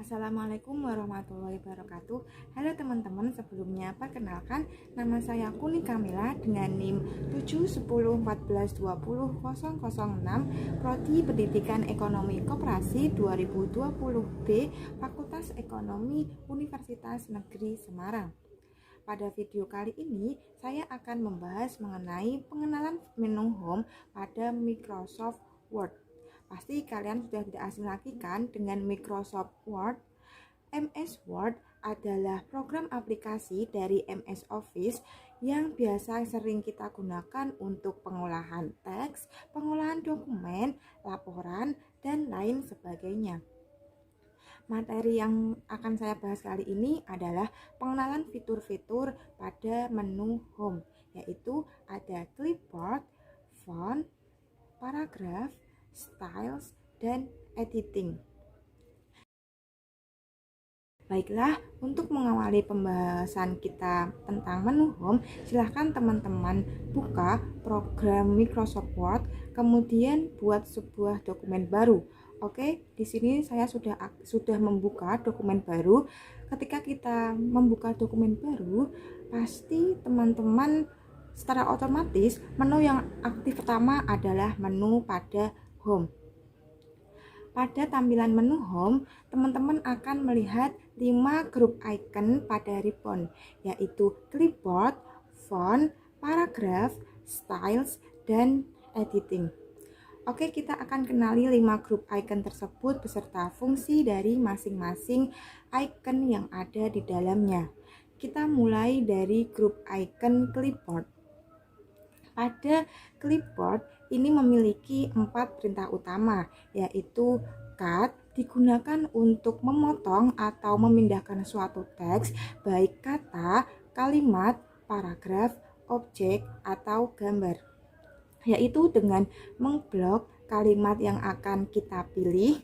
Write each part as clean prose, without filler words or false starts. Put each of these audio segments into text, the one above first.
Assalamualaikum warahmatullahi wabarakatuh. Halo teman-teman, sebelumnya perkenalkan nama saya Kuni Kamila dengan NIM 71014200006 Prodi Pendidikan Ekonomi Koperasi 2020B Fakultas Ekonomi Universitas Negeri Semarang. Pada video kali ini saya akan membahas mengenai pengenalan menu home pada Microsoft Word. Pasti kalian sudah tidak asing lagi kan dengan Microsoft Word. MS Word adalah program aplikasi dari MS Office yang biasa sering kita gunakan untuk pengolahan teks, pengolahan dokumen, laporan, dan lain sebagainya. Materi yang akan saya bahas kali ini adalah pengenalan fitur-fitur pada menu home, yaitu ada clipboard, font, paragraf, styles, dan editing. Baiklah, untuk mengawali pembahasan kita tentang menu home, silahkan teman-teman buka program Microsoft Word, kemudian buat sebuah dokumen baru. Oke, di sini saya sudah membuka dokumen baru. Ketika kita membuka dokumen baru, pasti teman-teman secara otomatis menu yang aktif pertama adalah menu pada home. Pada tampilan menu home, teman-teman akan melihat 5 grup icon pada ribbon, yaitu clipboard, font, paragraf, styles, dan editing. Oke, kita akan kenali 5 grup icon tersebut beserta fungsi dari masing-masing icon yang ada di dalamnya. Kita mulai dari grup icon clipboard. Pada clipboard ini memiliki 4 perintah utama, yaitu cut digunakan untuk memotong atau memindahkan suatu teks, baik kata, kalimat, paragraf, objek, atau gambar, yaitu dengan mengblok kalimat yang akan kita pilih,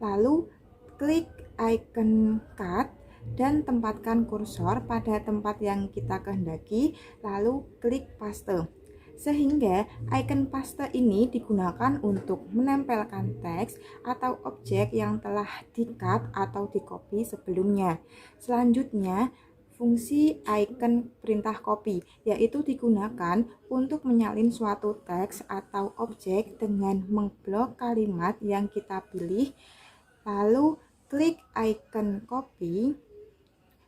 lalu klik icon cut dan tempatkan kursor pada tempat yang kita kehendaki, lalu klik paste. Sehingga icon paste ini digunakan untuk menempelkan teks atau objek yang telah di-cut atau di-copy sebelumnya. Selanjutnya, fungsi icon perintah copy, yaitu digunakan untuk menyalin suatu teks atau objek dengan mengblok kalimat yang kita pilih, lalu klik icon copy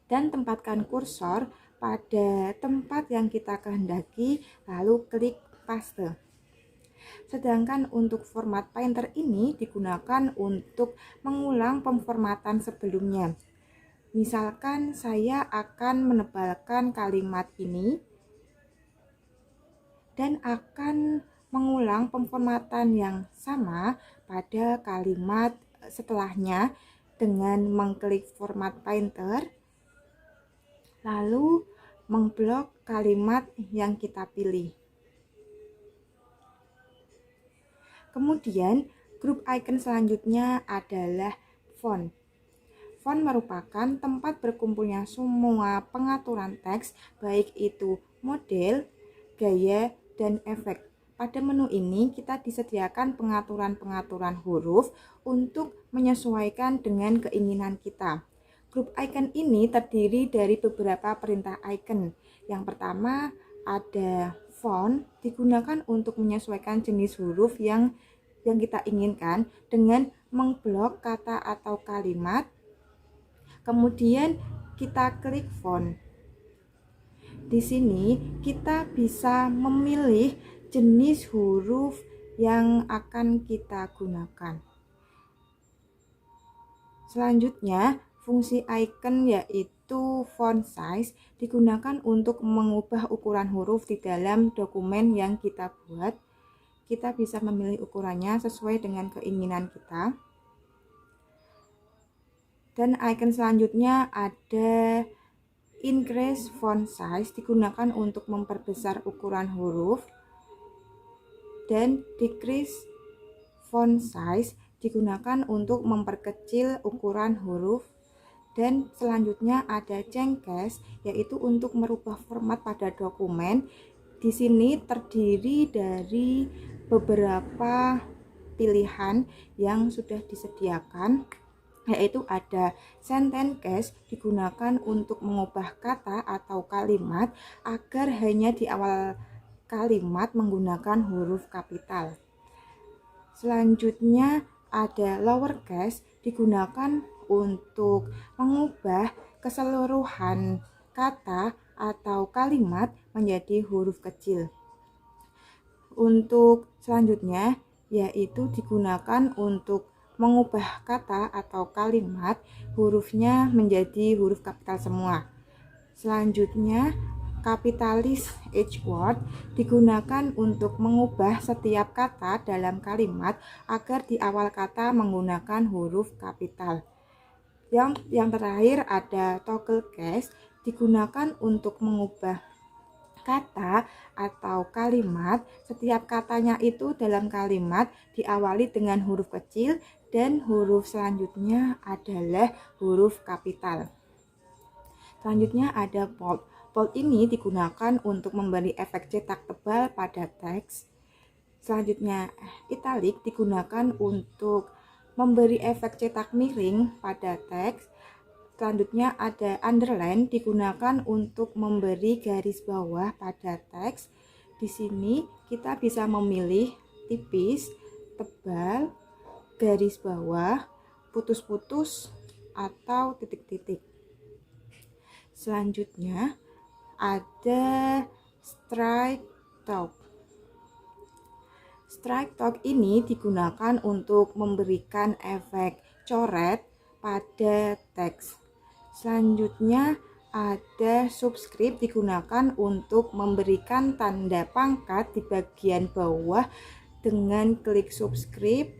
dan tempatkan kursor pada tempat yang kita kehendaki, lalu klik paste. Sedangkan untuk format painter ini digunakan untuk mengulang pemformatan sebelumnya. Misalkan saya akan menebalkan kalimat ini dan akan mengulang pemformatan yang sama pada kalimat setelahnya dengan mengklik format painter, lalu mengblok kalimat yang kita pilih. Kemudian, grup icon selanjutnya adalah font. Font merupakan tempat berkumpulnya semua pengaturan teks, baik itu model, gaya, dan efek. Pada menu ini kita disediakan pengaturan-pengaturan huruf untuk menyesuaikan dengan keinginan kita. Grup icon ini terdiri dari beberapa perintah icon. Yang pertama ada font, digunakan untuk menyesuaikan jenis huruf yang kita inginkan dengan mengblok kata atau kalimat. Kemudian kita klik font. Di sini kita bisa memilih jenis huruf yang akan kita gunakan. Selanjutnya, fungsi icon yaitu font size digunakan untuk mengubah ukuran huruf di dalam dokumen yang kita buat. Kita bisa memilih ukurannya sesuai dengan keinginan kita. Dan icon selanjutnya ada increase font size, digunakan untuk memperbesar ukuran huruf, dan decrease font size digunakan untuk memperkecil ukuran huruf. Dan selanjutnya ada change case, yaitu untuk merubah format pada dokumen. Di sini terdiri dari beberapa pilihan yang sudah disediakan. yaitu ada sentence case, digunakan untuk mengubah kata atau kalimat agar hanya di awal kalimat menggunakan huruf kapital. Selanjutnya ada lowercase, digunakan untuk mengubah keseluruhan kata atau kalimat menjadi huruf kecil. Untuk selanjutnya yaitu digunakan untuk mengubah kata atau kalimat hurufnya menjadi huruf kapital semua. Selanjutnya kapitalis H word digunakan untuk mengubah setiap kata dalam kalimat agar di awal kata menggunakan huruf kapital. Yang terakhir ada toggle case, digunakan untuk mengubah kata atau kalimat. Setiap katanya itu dalam kalimat diawali dengan huruf kecil dan huruf selanjutnya adalah huruf kapital. Selanjutnya ada bold. Bold ini digunakan untuk memberi efek cetak tebal pada teks. Selanjutnya italic digunakan untuk memberi efek cetak miring pada teks. Selanjutnya ada underline, digunakan untuk memberi garis bawah pada teks. Di sini kita bisa memilih tipis, tebal, garis bawah, putus-putus, atau titik-titik. Selanjutnya ada strike talk. Strike talk ini digunakan untuk memberikan efek coret pada teks. Selanjutnya ada subscript, digunakan untuk memberikan tanda pangkat di bagian bawah dengan klik subscript,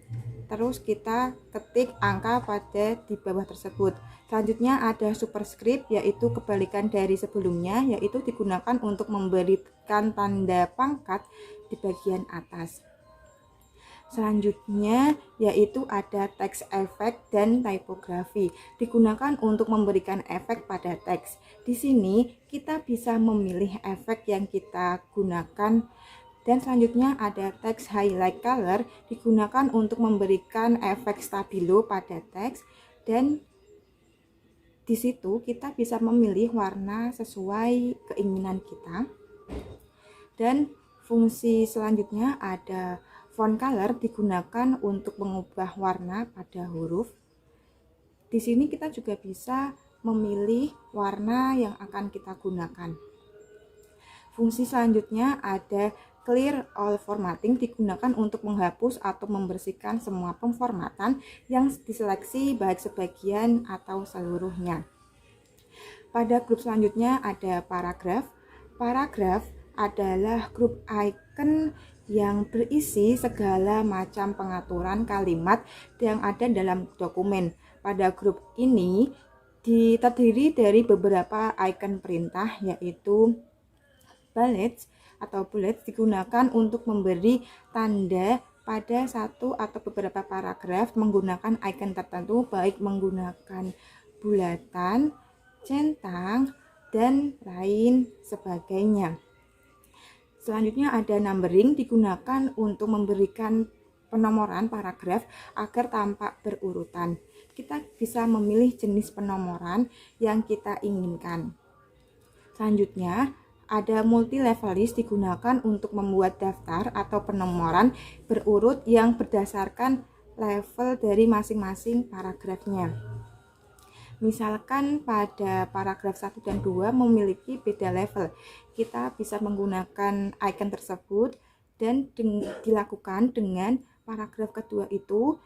terus kita ketik angka pada di bawah tersebut. Selanjutnya ada superscript, yaitu kebalikan dari sebelumnya, yaitu digunakan untuk memberikan tanda pangkat di bagian atas. Selanjutnya yaitu ada text effect dan typography, digunakan untuk memberikan efek pada teks. Di sini kita bisa memilih efek yang kita gunakan. Dan selanjutnya ada text highlight color, digunakan untuk memberikan efek stabilo pada teks, dan di situ kita bisa memilih warna sesuai keinginan kita. Dan fungsi selanjutnya ada font color, digunakan untuk mengubah warna pada huruf. Di sini kita juga bisa memilih warna yang akan kita gunakan. Fungsi selanjutnya ada clear all formatting, digunakan untuk menghapus atau membersihkan semua pemformatan yang diseleksi baik sebagian atau seluruhnya. Pada grup selanjutnya ada paragraf. Paragraf adalah grup icon yang berisi segala macam pengaturan kalimat yang ada dalam dokumen. Pada grup ini terdiri dari beberapa icon perintah, yaitu bullets atau bullets, digunakan untuk memberi tanda pada satu atau beberapa paragraf menggunakan icon tertentu, baik menggunakan bulatan, centang, dan lain sebagainya. Selanjutnya ada numbering, digunakan untuk memberikan penomoran paragraf agar tampak berurutan. Kita bisa memilih jenis penomoran yang kita inginkan. Selanjutnya ada multi level list, digunakan untuk membuat daftar atau penomoran berurut yang berdasarkan level dari masing-masing paragrafnya. Misalkan pada paragraf 1 dan 2 memiliki beda level, kita bisa menggunakan icon tersebut dan dilakukan dengan paragraf kedua itu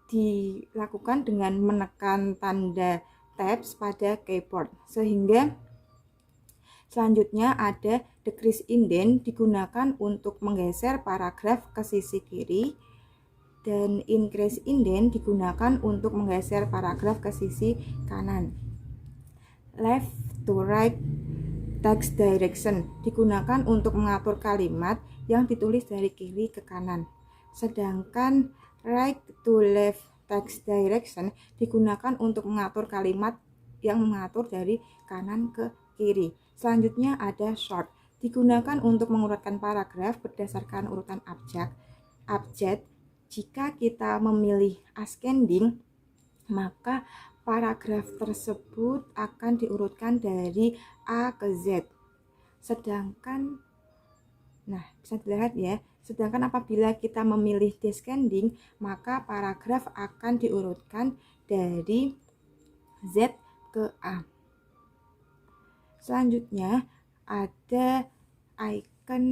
dilakukan dengan menekan tanda tabs pada keyboard. Sehingga selanjutnya ada decrease indent, digunakan untuk menggeser paragraf ke sisi kiri, dan increase indent digunakan untuk menggeser paragraf ke sisi kanan. Left to right text direction digunakan untuk mengatur kalimat yang ditulis dari kiri ke kanan. Sedangkan right to left text direction digunakan untuk mengatur kalimat yang mengatur dari kanan ke kiri. Selanjutnya ada sort, digunakan untuk mengurutkan paragraf berdasarkan urutan abjad. Jika kita memilih ascending, maka paragraf tersebut akan diurutkan dari A ke Z. Sedangkan, nah bisa dilihat ya, sedangkan apabila kita memilih descending, maka paragraf akan diurutkan dari Z ke A. Selanjutnya ada icon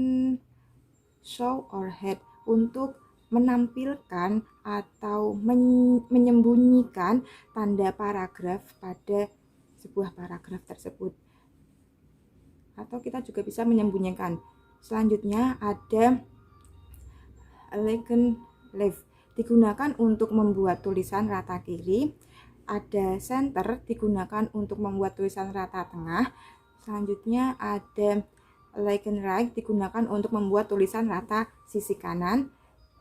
show or hide untuk menampilkan atau menyembunyikan tanda paragraf pada sebuah paragraf tersebut, atau kita juga bisa menyembunyikan. Selanjutnya ada elegant left, digunakan untuk membuat tulisan rata kiri. Ada center, digunakan untuk membuat tulisan rata tengah. Selanjutnya ada elegant right, digunakan untuk membuat tulisan rata sisi kanan.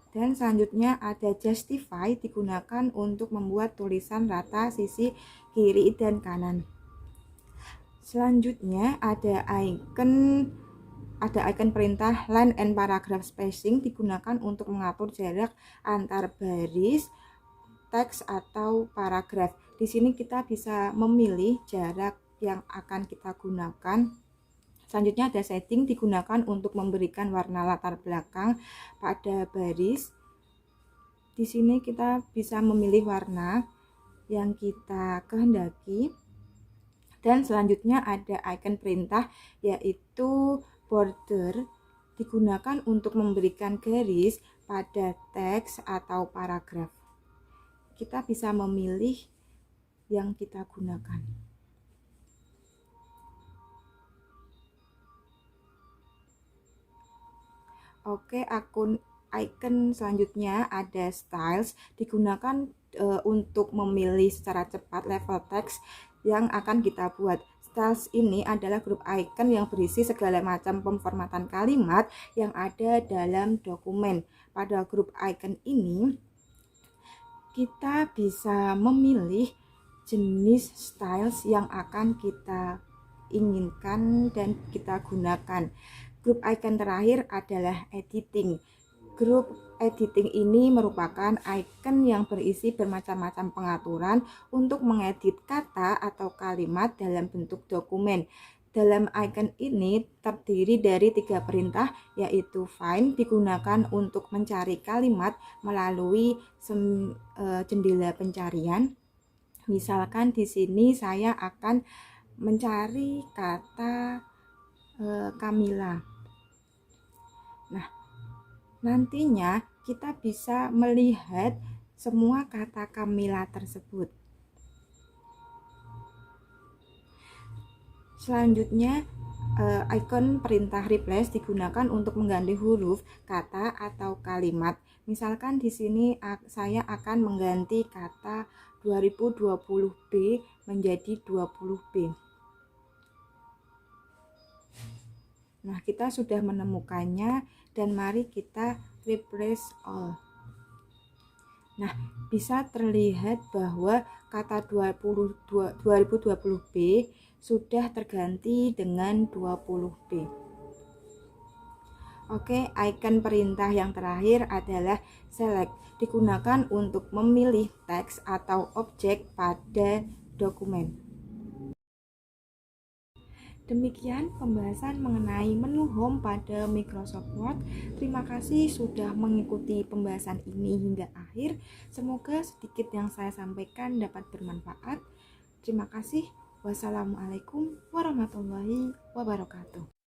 Dan selanjutnya ada justify, digunakan untuk membuat tulisan rata sisi kiri dan kanan. Selanjutnya ada icon perintah line and paragraph spacing, digunakan untuk mengatur jarak antar baris, teks atau paragraf. Di sini kita bisa memilih jarak yang akan kita gunakan. Selanjutnya ada shading, digunakan untuk memberikan warna latar belakang pada baris. Di sini kita bisa memilih warna yang kita kehendaki. Dan selanjutnya ada icon perintah, yaitu border, digunakan untuk memberikan garis pada teks atau paragraf. Kita bisa memilih yang kita gunakan. Oke, icon selanjutnya ada styles, digunakan untuk memilih secara cepat level teks yang akan kita buat. Styles ini adalah grup icon yang berisi segala macam pemformatan kalimat yang ada dalam dokumen. Pada grup icon ini kita bisa memilih jenis styles yang akan kita inginkan dan kita gunakan. Grup icon terakhir adalah editing. Grup editing ini merupakan icon yang berisi bermacam-macam pengaturan untuk mengedit kata atau kalimat dalam bentuk dokumen. Dalam icon ini terdiri dari 3 perintah, yaitu find, digunakan untuk mencari kalimat melalui jendela pencarian. Misalkan di sini saya akan mencari kata Kamila. Nah, nantinya kita bisa melihat semua kata Kamila tersebut. Selanjutnya, icon perintah replace digunakan untuk mengganti huruf, kata, atau kalimat. Misalkan di sini saya akan mengganti kata 2020B menjadi 20B. Nah, kita sudah menemukannya dan mari kita replace all. Nah, bisa terlihat bahwa kata 2020B sudah terganti dengan 20B. Oke, icon perintah yang terakhir adalah select, digunakan untuk memilih teks atau objek pada dokumen. Demikian pembahasan mengenai menu home pada Microsoft Word. Terima kasih sudah mengikuti pembahasan ini hingga akhir. Semoga sedikit yang saya sampaikan dapat bermanfaat. Terima kasih. Wassalamualaikum warahmatullahi wabarakatuh.